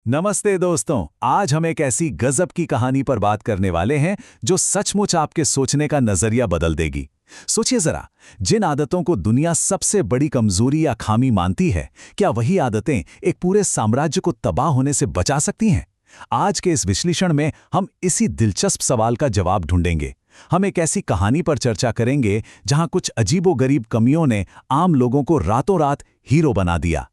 नमस्ते दोस्तों। आज हम एक ऐसी गजब की कहानी पर बात करने वाले हैं जो सचमुच आपके सोचने का नजरिया बदल देगी। सोचिए जरा, जिन आदतों को दुनिया सबसे बड़ी कमजोरी या खामी मानती है, क्या वही आदतें एक पूरे साम्राज्य को तबाह होने से बचा सकती हैं? आज के इस विश्लेषण में हम इसी दिलचस्प सवाल का जवाब ढूंढेंगे। हम एक ऐसी कहानी पर चर्चा करेंगे जहां कुछ अजीबोगरीब कमियों ने आम लोगों को रातों रात हीरो बना दिया।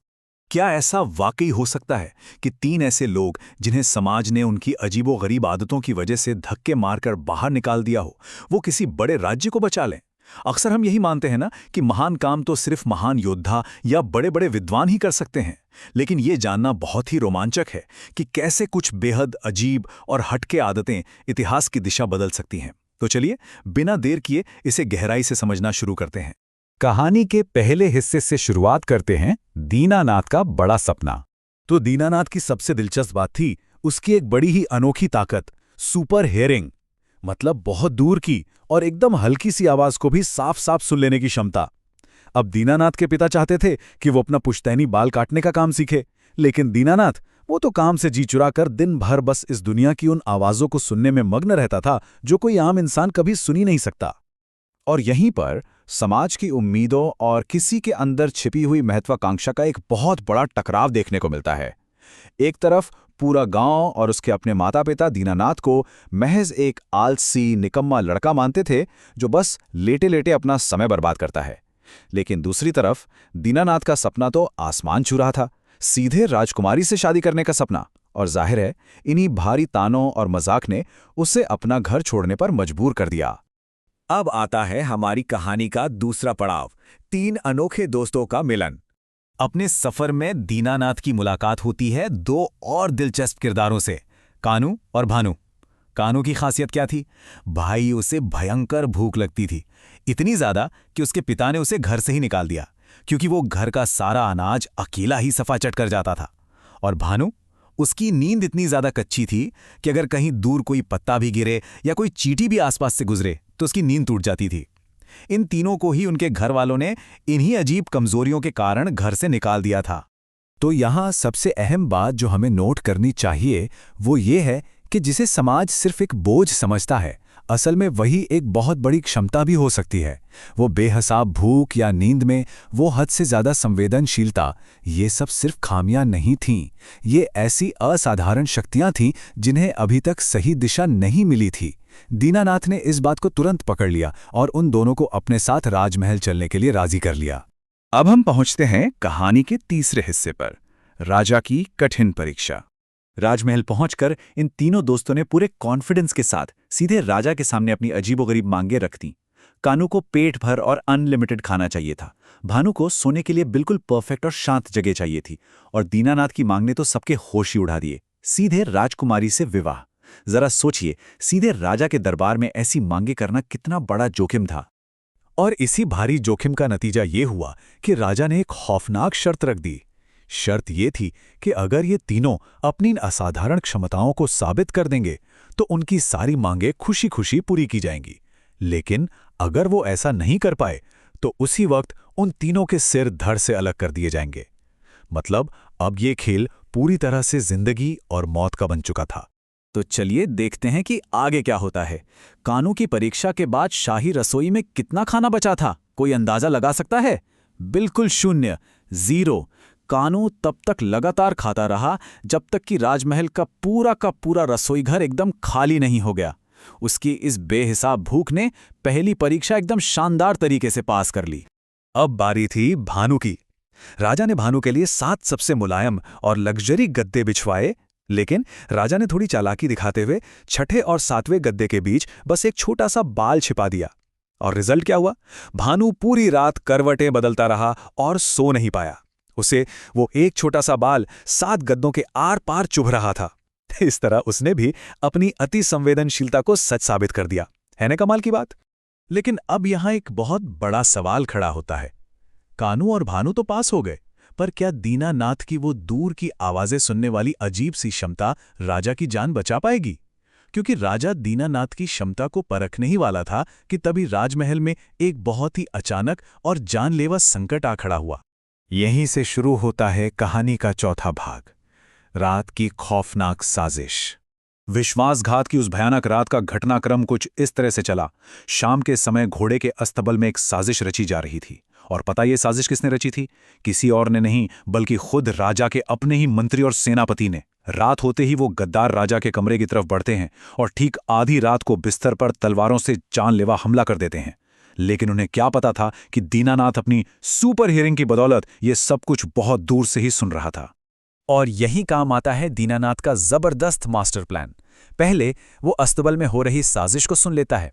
क्या ऐसा वाकई हो सकता है कि तीन ऐसे लोग जिन्हें समाज ने उनकी अजीबोगरीब आदतों की वजह से धक्के मारकर बाहर निकाल दिया हो, वो किसी बड़े राज्य को बचा लें? अक्सर हम यही मानते हैं ना कि महान काम तो सिर्फ महान योद्धा या बड़े बड़े विद्वान ही कर सकते हैं। लेकिन ये जानना बहुत ही रोमांचक है कि कैसे कुछ बेहद अजीब और हटके आदतें इतिहास की दिशा बदल सकती हैं। तो चलिए, बिना देर किए इसे गहराई से समझना शुरू करते हैं। कहानी के पहले हिस्से से शुरुआत करते हैं दीनानाथ का बड़ा सपना। तो दीनानाथ की सबसे दिलचस्प बात थी उसकी एक बड़ी ही अनोखी ताकत, सुपर हियरिंग। मतलब बहुत दूर की और एकदम हल्की सी आवाज को भी साफ साफ सुन लेने की क्षमता। अब दीनानाथ के पिता चाहते थे कि वो अपना पुश्तैनी बाल काटने का काम सीखे, लेकिन दीनानाथ वो तो काम से जी चुराकर दिन भर बस इस दुनिया की उन आवाजों को सुनने में मग्न रहता था जो कोई आम इंसान कभी सुन ही नहीं सकता। और यहीं पर समाज की उम्मीदों और किसी के अंदर छिपी हुई महत्वाकांक्षा का एक बहुत बड़ा टकराव देखने को मिलता है। एक तरफ पूरा गांव और उसके अपने माता पिता दीनानाथ को महज एक आलसी निकम्मा लड़का मानते थे जो बस लेटे लेटे अपना समय बर्बाद करता है। लेकिन दूसरी तरफ दीनानाथ का सपना तो आसमान छू रहा था, सीधे राजकुमारी से शादी करने का सपना। और जाहिर है इन्हीं भारी तानों और मजाक ने उसे अपना घर छोड़ने पर मजबूर कर दिया। अब आता है हमारी कहानी का दूसरा पड़ाव, तीन अनोखे दोस्तों का मिलन। अपने सफर में दीनानाथ की मुलाकात होती है दो और दिलचस्प किरदारों से, कानू और भानु। कानू की खासियत क्या थी? भाई, उसे भयंकर भूख लगती थी, इतनी ज्यादा कि उसके पिता ने उसे घर से ही निकाल दिया, क्योंकि वो घर का सारा अनाज अकेला ही सफा चट कर जाता था। और भानु, उसकी नींद इतनी ज्यादा कच्ची थी कि अगर कहीं दूर कोई पत्ता भी गिरे या कोई चींटी भी आसपास से गुजरे तो उसकी नींद टूट जाती थी। इन तीनों को ही उनके घर वालों ने इन्हीं अजीब कमजोरियों के कारण घर से निकाल दिया था। तो यहाँ सबसे अहम बात जो हमें नोट करनी चाहिए वो ये है कि जिसे समाज सिर्फ एक बोझ समझता है, असल में वही एक बहुत बड़ी क्षमता भी हो सकती है। वो बेहिसाब भूख या नींद में वो हद से ज्यादा संवेदनशीलता, ये सब सिर्फ खामियां नहीं थीं। ये ऐसी असाधारण शक्तियां थीं जिन्हें अभी तक सही दिशा नहीं मिली थी। दीनानाथ ने इस बात को तुरंत पकड़ लिया और उन दोनों को अपने साथ राजमहल चलने के लिए राजी कर लिया। अब हम पहुंचते हैं कहानी के तीसरे हिस्से पर, राजा की कठिन परीक्षा। राजमहल पहुंचकर इन तीनों दोस्तों ने पूरे कॉन्फिडेंस के साथ सीधे राजा के सामने अपनी अजीबोगरीब मांगें रख दी। कानू को पेट भर और अनलिमिटेड खाना चाहिए था, भानु को सोने के लिए बिल्कुल परफेक्ट और शांत जगह चाहिए थी, और दीनानाथ की मांग ने तो सबके होश ही उड़ा दिए, सीधे राजकुमारी से विवाह। जरा सोचिए, सीधे राजा के दरबार में ऐसी मांगे करना कितना बड़ा जोखिम था। और इसी भारी जोखिम का नतीजा ये हुआ कि राजा ने एक खौफनाक शर्त रख दी। शर्त ये थी कि अगर ये तीनों अपनी इन असाधारण क्षमताओं को साबित कर देंगे तो उनकी सारी मांगें खुशी खुशी पूरी की जाएंगी। लेकिन अगर वो ऐसा नहीं कर पाए तो उसी वक्त उन तीनों के सिर धड़ से अलग कर दिए जाएंगे। मतलब अब ये खेल पूरी तरह से जिंदगी और मौत का बन चुका था। तो चलिए देखते हैं कि आगे क्या होता है। कानू की परीक्षा के बाद शाही रसोई में कितना खाना बचा था? कोई अंदाजा लगा सकता है? बिल्कुल शून्य, जीरो। कानू तब तक लगातार खाता रहा जब तक कि राजमहल का पूरा रसोई घर एकदम खाली नहीं हो गया। उसकी इस बेहिसाब भूख ने पहली परीक्षा एकदम शानदार तरीके से पास कर ली। अब बारी थी भानु की। राजा ने भानु के लिए 7 सबसे मुलायम और लग्जरी गद्दे बिछवाए, लेकिन राजा ने थोड़ी चालाकी दिखाते हुए छठे और 7वें गद्दे के बीच बस एक छोटा सा बाल छिपा दिया। और रिजल्ट क्या हुआ? भानु पूरी रात करवटें बदलता रहा और सो नहीं पाया। उसे वो एक छोटा सा बाल 7 गद्दों के आर पार चुभ रहा था। इस तरह उसने भी अपनी अति संवेदनशीलता को सच साबित कर दिया। है ना कमाल की बात? लेकिन अब यहां एक बहुत बड़ा सवाल खड़ा होता है। कानू और भानु तो पास हो गए, पर क्या दीनानाथ की वो दूर की आवाजें सुनने वाली अजीब सी क्षमता राजा की जान बचा पाएगी? क्योंकि राजा दीनानाथ की क्षमता को परखने ही वाला था कि तभी राजमहल में एक बहुत ही अचानक और जानलेवा संकट आ खड़ा हुआ। यहीं से शुरू होता है कहानी का चौथा भाग, रात की खौफनाक साजिश। विश्वासघात की उस भयानक रात का घटनाक्रम कुछ इस तरह से चला। शाम के समय घोड़े के अस्तबल में एक साजिश रची जा रही थी। और पता ये साजिश किसने रची थी? किसी और ने नहीं, बल्कि खुद राजा के अपने ही मंत्री और सेनापति ने। रात होते ही वो गद्दार राजा के कमरे की तरफ बढ़ते हैं और ठीक आधी रात को बिस्तर पर तलवारों से जानलेवा हमला कर देते हैं। लेकिन उन्हें क्या पता था कि दीनानाथ अपनी सुपर हियरिंग की बदौलत ये सब कुछ बहुत दूर से ही सुन रहा था। और यही काम आता है दीनानाथ का जबरदस्त मास्टर प्लान। पहले वो अस्तबल में हो रही साजिश को सुन लेता है,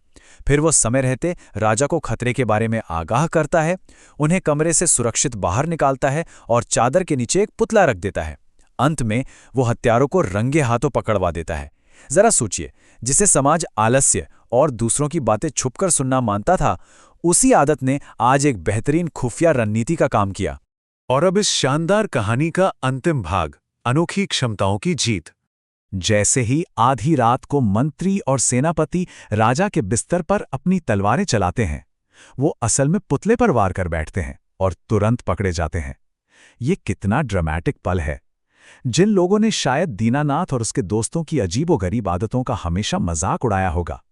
फिर वो समय रहते राजा को खतरे के बारे में आगाह करता है, उन्हें कमरे से सुरक्षित बाहर निकालता है और चादर के नीचे एक पुतला रख देता है। अंत में वो हत्यारों को रंगे हाथों पकड़वा देता है। जरा सोचिए, जिसे समाज आलस्य और दूसरों की बातें छुपकर सुनना मानता था, उसी आदत ने आज एक बेहतरीन खुफिया रणनीति का काम किया। और अब इस शानदार कहानी का अंतिम भाग, अनोखी क्षमताओं की जीत। जैसे ही आधी रात को मंत्री और सेनापति राजा के बिस्तर पर अपनी तलवारें चलाते हैं, वो असल में पुतले पर वार कर बैठते हैं और तुरंत पकड़े जाते हैं। ये कितना ड्रामेटिक पल है। जिन लोगों ने शायद दीनानाथ और उसके दोस्तों की अजीबोगरीब आदतों का हमेशा मजाक उड़ाया होगा,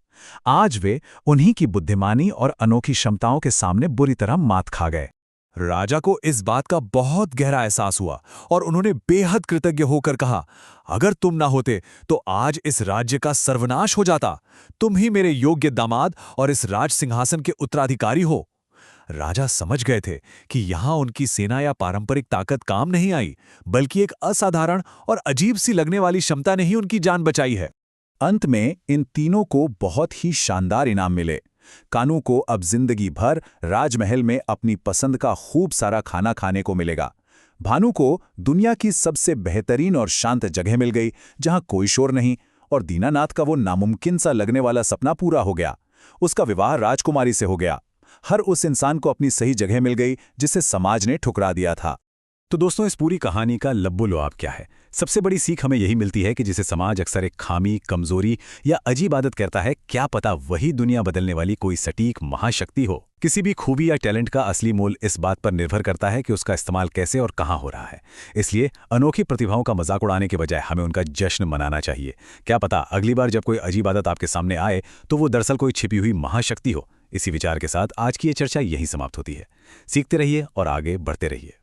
आज वे उन्हीं की बुद्धिमानी और अनोखी क्षमताओं के सामने बुरी तरह मात खा गए। राजा को इस बात का बहुत गहरा एहसास हुआ और उन्होंने बेहद कृतज्ञ होकर कहा, अगर तुम ना होते तो आज इस राज्य का सर्वनाश हो जाता। तुम ही मेरे योग्य दामाद और इस राज सिंहासन के उत्तराधिकारी हो। राजा समझ गए थे कि यहां उनकी सेना या पारंपरिक ताकत काम नहीं आई, बल्कि एक असाधारण और अजीब सी लगने वाली क्षमता ने ही उनकी जान बचाई है। अंत में इन तीनों को बहुत ही शानदार इनाम मिले। कानू को अब जिंदगी भर राजमहल में अपनी पसंद का खूब सारा खाना खाने को मिलेगा। भानु को दुनिया की सबसे बेहतरीन और शांत जगह मिल गई, जहां कोई शोर नहीं। और दीनानाथ का वो नामुमकिन सा लगने वाला सपना पूरा हो गया। उसका विवाह राजकुमारी से हो गया। हर उस इंसान को अपनी सही जगह मिल गई जिसे समाज ने ठुकरा दिया था। तो दोस्तों, इस पूरी कहानी का लब्बो-लुआब क्या है? सबसे बड़ी सीख हमें यही मिलती है कि जिसे समाज अक्सर एक खामी, कमजोरी या अजीब आदत कहता है, क्या पता वही दुनिया बदलने वाली कोई सटीक महाशक्ति हो। किसी भी खूबी या टैलेंट का असली मोल इस बात पर निर्भर करता है कि उसका इस्तेमाल कैसे और कहाँ हो रहा है। इसलिए अनोखी प्रतिभाओं का मजाक उड़ाने के बजाय हमें उनका जश्न मनाना चाहिए। क्या पता अगली बार जब कोई अजीब आदत आपके सामने आए तो वो दरअसल कोई छिपी हुई महाशक्ति हो। इसी विचार के साथ आज की ये चर्चा यहीं समाप्त होती है। सीखते रहिए और आगे बढ़ते रहिए।